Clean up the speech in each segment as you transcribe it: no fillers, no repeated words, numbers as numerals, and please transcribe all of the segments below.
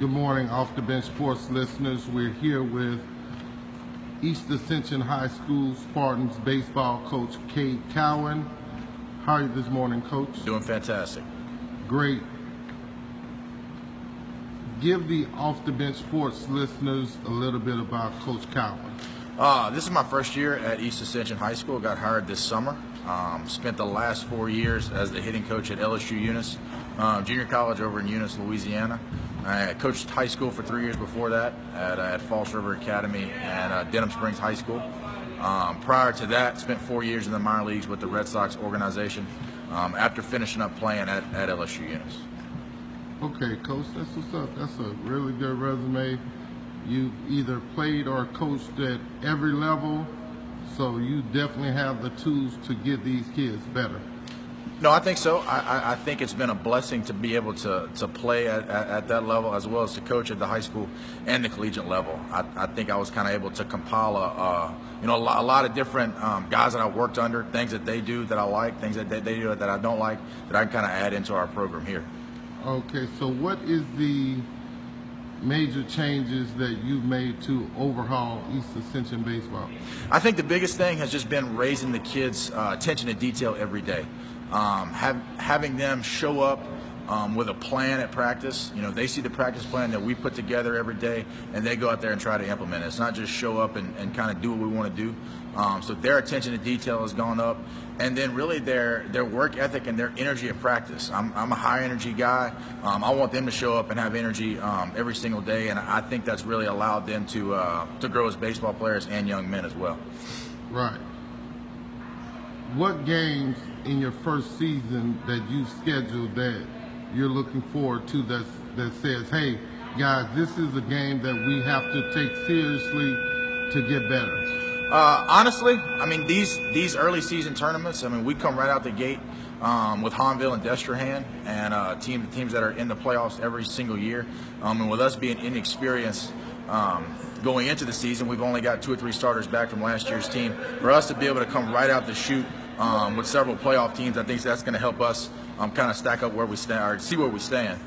Good morning, Off the Bench Sports listeners. We're here with East Ascension High School Spartans baseball coach Kade Keowen. How are you this morning, Coach? Doing fantastic. Great. Give the Off the Bench Sports listeners a little bit about Coach Keowen. This is my first year at East Ascension High School. Got hired this summer. Spent the last 4 years as the hitting coach at LSU Eunice, junior college over in Eunice, Louisiana. I coached high school for 3 years before that at Falls River Academy and Denham Springs High School. Prior to that, spent 4 years in the minor leagues with the Red Sox organization after finishing up playing at LSU Eunice. Okay, Coach, that's what's up. That's a really good resume. You've either played or coached at every level, so you definitely have the tools to get these kids better. No, I think so. I think it's been a blessing to be able to play at that level as well as to coach at the high school and the collegiate level. I think I was kind of able to compile a lot of different guys that I worked under, things that they do that I like, things that they do that I don't like, that I can kind of add into our program here. Okay, so what is the major changes that you've made to overhaul East Ascension baseball? I think the biggest thing has just been raising the kids' attention to detail every day. Having them show up with a plan at practice. You know, they see the practice plan that we put together every day, and they go out there and try to implement it. It's not just show up and kind of do what we want to do. So their attention to detail has gone up, and then really their work ethic and their energy at practice. I'm a high energy guy. I want them to show up and have energy every single day, and I think that's really allowed them to grow as baseball players and young men as well. Right. What games in your first season that you scheduled that you're looking forward to that says, hey, guys, this is a game that we have to take seriously to get better? Honestly, I mean, these early season tournaments, I mean, we come right out the gate with Hanville and Destrehan and teams that are in the playoffs every single year. And with us being inexperienced going into the season, we've only got 2 or 3 starters back from last year's team. For us to be able to come right out the chute with several playoff teams, I think that's going to help us kind of stack up where we stand, or see where we stand.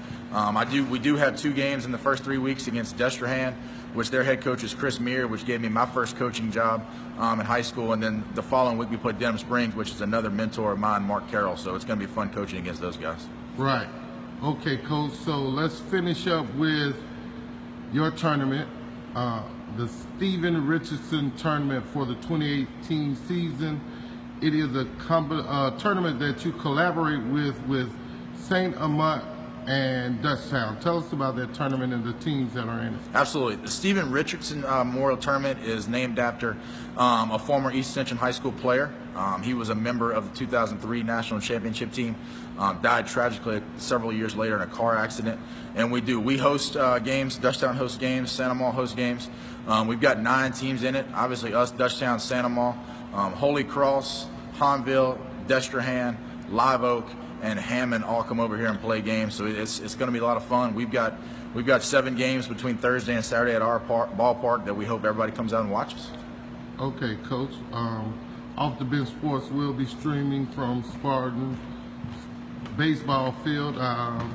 We do have 2 games in the first 3 weeks against Destrehan, which their head coach is Chris Meir, which gave me my first coaching job in high school. And then the following week we play Denham Springs, which is another mentor of mine, Mark Carroll. So it's going to be fun coaching against those guys. Right. Okay, Coach. So let's finish up with your tournament, the Stephen Richardson tournament for the 2018 season. It is a tournament that you collaborate with St. Amant and Dutchtown. Tell us about that tournament and the teams that are in it. Absolutely. The Stephen Richardson Memorial Tournament is named after a former East Ascension High School player. He was a member of the 2003 National Championship team, died tragically several years later in a car accident. And we host games, Dutchtown hosts games, Santa Maria hosts games. We've got 9 teams in it, obviously us, Dutchtown, Santa Maria, Holy Cross, Hanville, Destrehan, Live Oak, and Hammond all come over here and play games. So it's going to be a lot of fun. We've got 7 games between Thursday and Saturday at our ballpark that we hope everybody comes out and watches. Okay, Coach. Off the Bench Sports will be streaming from Spartan baseball field. I'm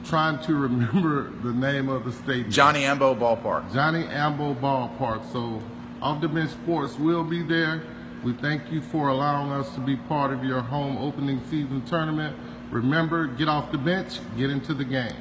trying to remember the name of the stadium. Johnny Ambo Ballpark. Johnny Ambo Ballpark. So Off the Bench Sports will be there. We thank you for allowing us to be part of your home opening season tournament. Remember, get off the bench, get into the game.